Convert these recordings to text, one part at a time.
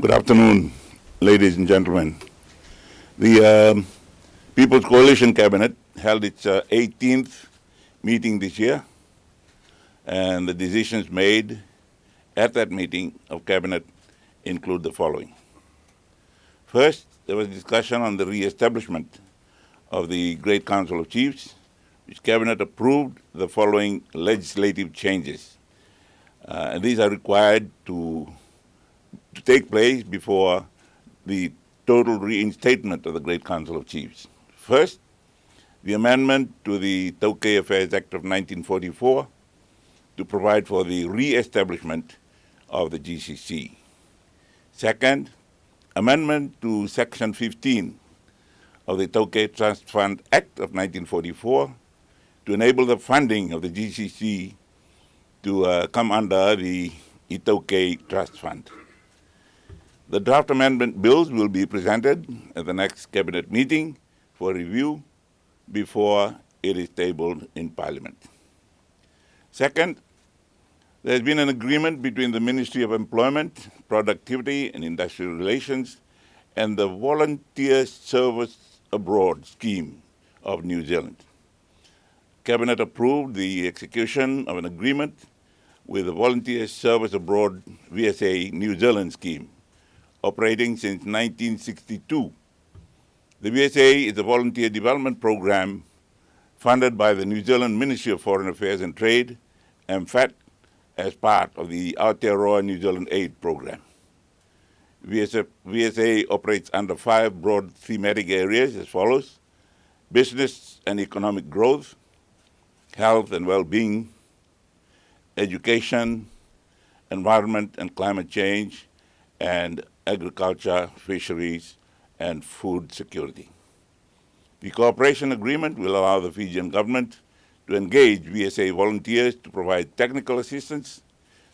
Good afternoon, ladies and gentlemen. The People's Coalition Cabinet held its 18th meeting this year, and the decisions made at that meeting of Cabinet include the following. First, there was discussion on the re-establishment of the Great Council of Chiefs, which Cabinet approved the following legislative changes. And these are required to take place before the total reinstatement of the Great Council of Chiefs. First, the amendment to the Tauke Affairs Act of 1944 to provide for the re-establishment of the GCC. Second, amendment to Section 15 of the Tauke Trust Fund Act of 1944 to enable the funding of the GCC to come under the Itauke Trust Fund. The draft amendment bills will be presented at the next Cabinet meeting for review before it is tabled in Parliament. Second, there has been an agreement between the Ministry of Employment, Productivity and Industrial Relations and the Volunteer Service Abroad Scheme of New Zealand. Cabinet approved the execution of an agreement with the Volunteer Service Abroad VSA New Zealand scheme, operating since 1962. The VSA is a volunteer development program funded by the New Zealand Ministry of Foreign Affairs and Trade, MFAT, as part of the Aotearoa New Zealand Aid Program. VSA operates under 5 broad thematic areas as follows: business and economic growth, health and well-being, education, environment and climate change, and agriculture, fisheries, and food security. The cooperation agreement will allow the Fijian government to engage VSA volunteers to provide technical assistance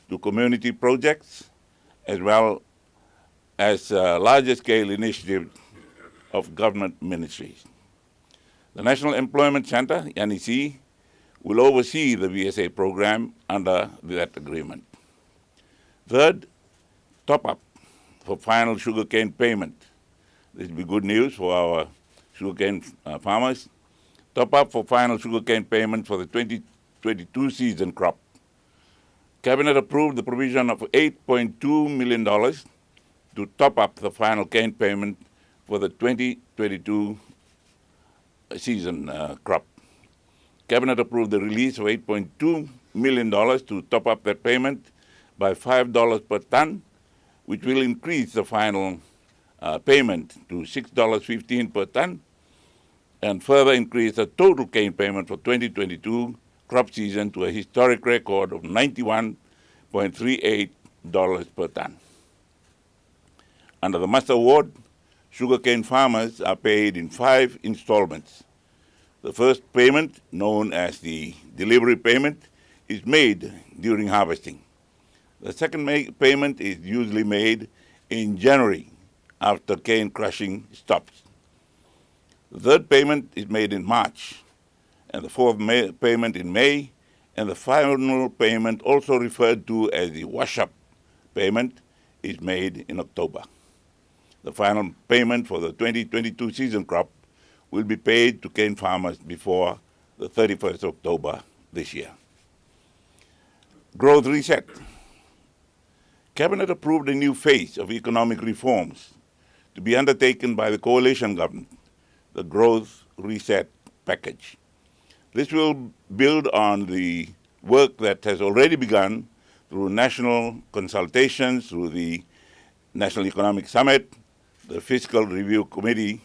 to community projects, as well as larger scale initiatives of government ministries. The National Employment Center, NEC, will oversee the VSA program under that agreement. Third, top-up for final sugarcane payment. This will be good news for our sugarcane farmers. Top-up for final sugarcane payment for the 2022 season crop. Cabinet approved the provision of $8.2 million to top up the final cane payment for the 2022 season crop. Cabinet approved the release of $8.2 million to top up that payment by $5 per ton, which will increase the final payment to $6.15 per ton and further increase the total cane payment for 2022 crop season to a historic record of $91.38 per ton. Under the Master Award, sugarcane farmers are paid in 5 installments. The first payment, known as the delivery payment, is made during harvesting. The second payment is usually made in January after cane crushing stops. The third payment is made in March, and the fourth payment in May, and the final payment, also referred to as the wash-up payment, is made in October. The final payment for the 2022 season crop will be paid to cane farmers before the 31st of October this year. Growth reset. Cabinet approved a new phase of economic reforms to be undertaken by the coalition government, the Growth Reset Package. This will build on the work that has already begun through national consultations, through the National Economic Summit, the Fiscal Review Committee,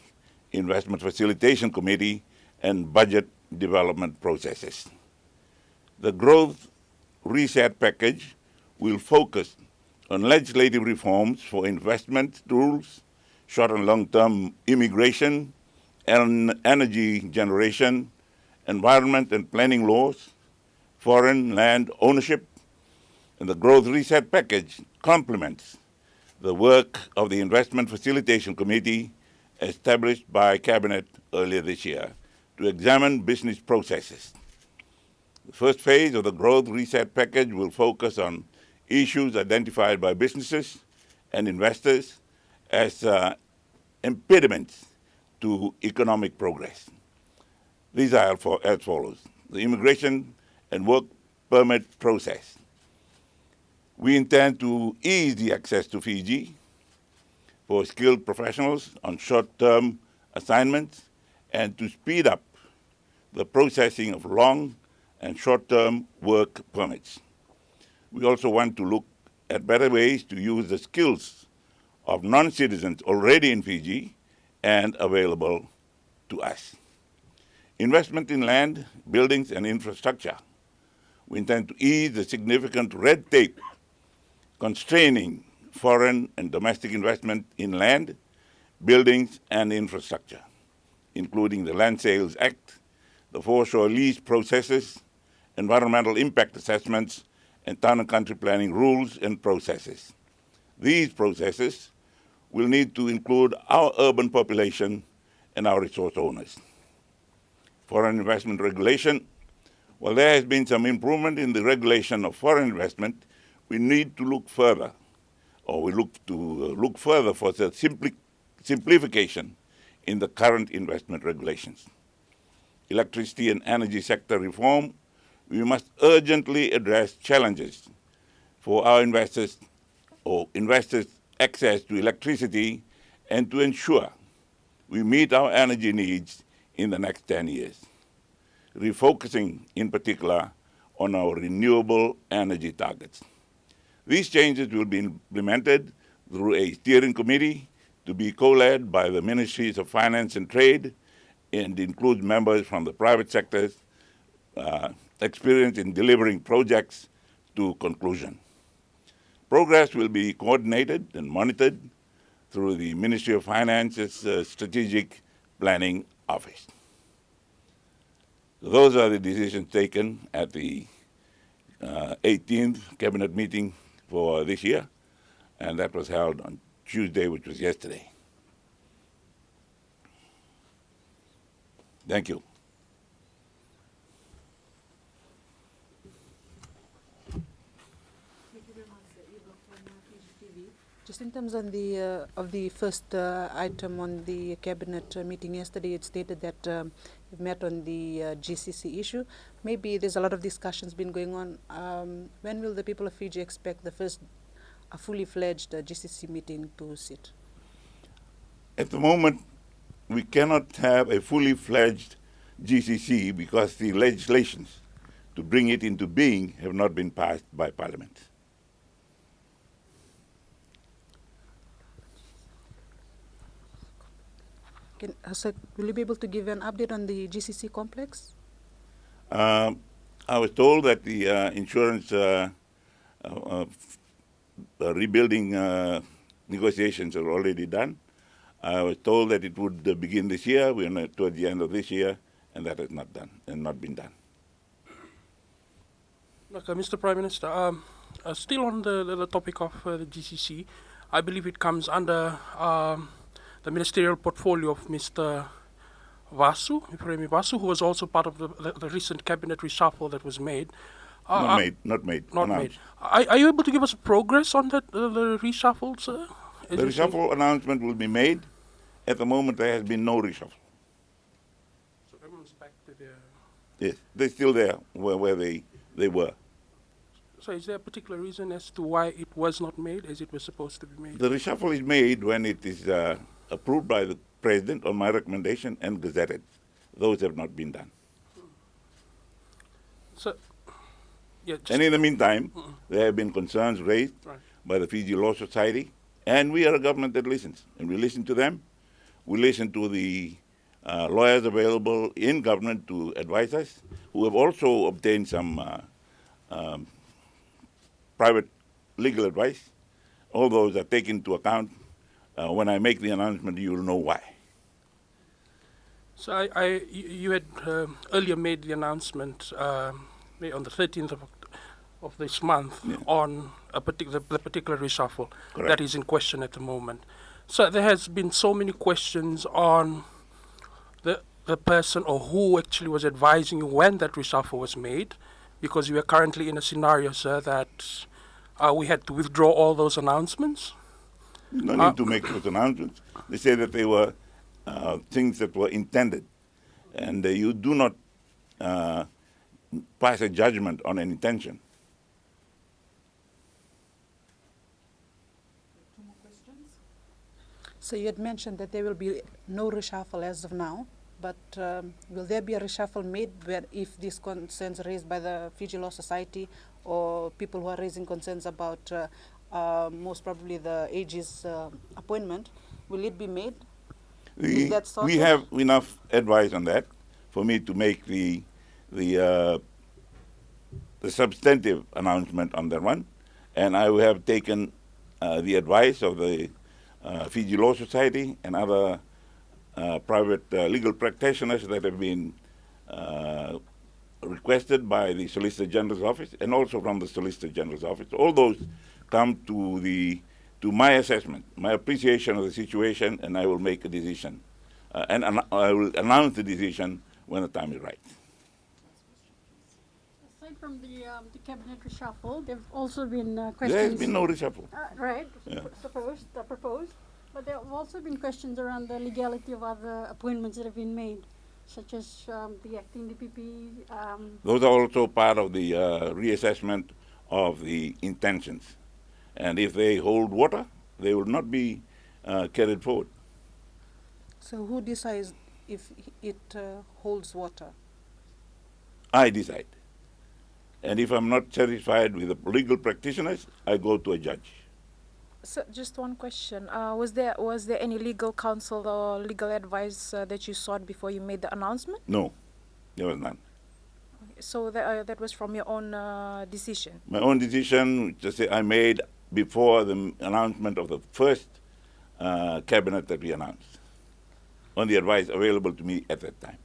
Investment Facilitation Committee, and budget development processes. The Growth Reset Package will focus on legislative reforms for investment rules, short and long-term immigration, and energy generation, environment and planning laws, foreign land ownership, and the Growth Reset Package complements the work of the Investment Facilitation Committee established by Cabinet earlier this year to examine business processes. The first phase of the Growth Reset Package will focus on issues identified by businesses and investors as impediments to economic progress. These are as follows. The immigration and work permit process. We intend to ease the access to Fiji for skilled professionals on short-term assignments and to speed up the processing of long and short-term work permits. We also want to look at better ways to use the skills of non-citizens already in Fiji and available to us. Investment in land, buildings, and infrastructure. We intend to ease the significant red tape constraining foreign and domestic investment in land, buildings, and infrastructure, including the Land Sales Act, the foreshore lease processes, environmental impact assessments, and town and country planning rules and processes. These processes will need to include our urban population and our resource owners. Foreign investment regulation. While there has been some improvement in the regulation of foreign investment, we need to look further, or we look further for the simplification in the current investment regulations. Electricity and energy sector reform. We must urgently address challenges for our investors access to electricity and to ensure we meet our energy needs in the next 10 years, refocusing in particular on our renewable energy targets. These changes will be implemented through a steering committee to be co-led by the Ministries of Finance and Trade and includes members from the private sectors experienced in delivering projects to conclusion. Progress will be coordinated and monitored through the Ministry of Finance's Strategic Planning Office. Those are the decisions taken at the 18th Cabinet meeting for this year, and that was held on Tuesday, which was yesterday. Thank you. Just in terms of the first item on the cabinet meeting yesterday, it stated that we've met on the GCC issue. Maybe there's a lot of discussions been going on. When will the people of Fiji expect the first fully fledged GCC meeting to sit? At the moment, we cannot have a fully fledged GCC because the legislations to bring it into being have not been passed by Parliament. Sir, will you be able to give an update on the GCC complex? I was told that the insurance rebuilding negotiations are already done. I was told that it would begin this year. We're toward the end of this year, and that has not done and not been done. Okay, Mr. Prime Minister, still on the topic of the GCC, I believe it comes under the ministerial portfolio of Mr. Vasu, who was also part of the recent cabinet reshuffle that was made. Not made. Are you able to give us progress on that, the reshuffle, sir? The reshuffle announcement will be made. At the moment, there has been no reshuffle. So everyone's back to their... Yes, they're still there where they were. So is there a particular reason as to why it was not made as it was supposed to be made? The reshuffle is made when it is approved by the President on my recommendation and gazetted. Those have not been done. So, yeah, and in the meantime, there have been concerns raised by the Fiji Law Society, and we are a government that listens, and we listen to them. We listen to the lawyers available in government to advise us, who have also obtained some private legal advice. All those are taken into account. When I make the announcement, you will know why. So you had earlier made the announcement on the 13th of this month on the particular reshuffle. Correct. That is in question at the moment. So there has been so many questions on the person or who actually was advising you when that reshuffle was made, because we are currently in a scenario, sir, that we had to withdraw all those announcements. No need to make such announcements. They say that they were things that were intended, and you do not pass a judgment on an intention. So you had mentioned that there will be no reshuffle as of now, but will there be a reshuffle made where if these concerns raised by the Fiji Law Society or people who are raising concerns about most probably the AG's appointment, will it be made? Is that We sorted? have enough advice on that for me to make the substantive announcement on that one, and I have taken the advice of the Fiji Law Society and other private legal practitioners that have been requested by the Solicitor General's office and also from the Solicitor General's office. All those come to my assessment, my appreciation of the situation, and I will make a decision. And I will announce the decision when the time is right. Aside from the cabinet reshuffle, there have also been There has questions. been no reshuffle. Right, Yeah. proposed, but there have also been questions around the legality of other appointments that have been made, such as the acting DPP. Those are also part of the reassessment of the intentions. And if they hold water, they will not be carried forward. So who decides if it holds water? I decide. And if I'm not satisfied with the legal practitioners, I go to a judge. So just one question. Was there any legal counsel or legal advice that you sought before you made the announcement? No, there was none. So that was from your own decision. My own decision, which I say I made before the announcement of the first cabinet that we announced, on the advice available to me at that time.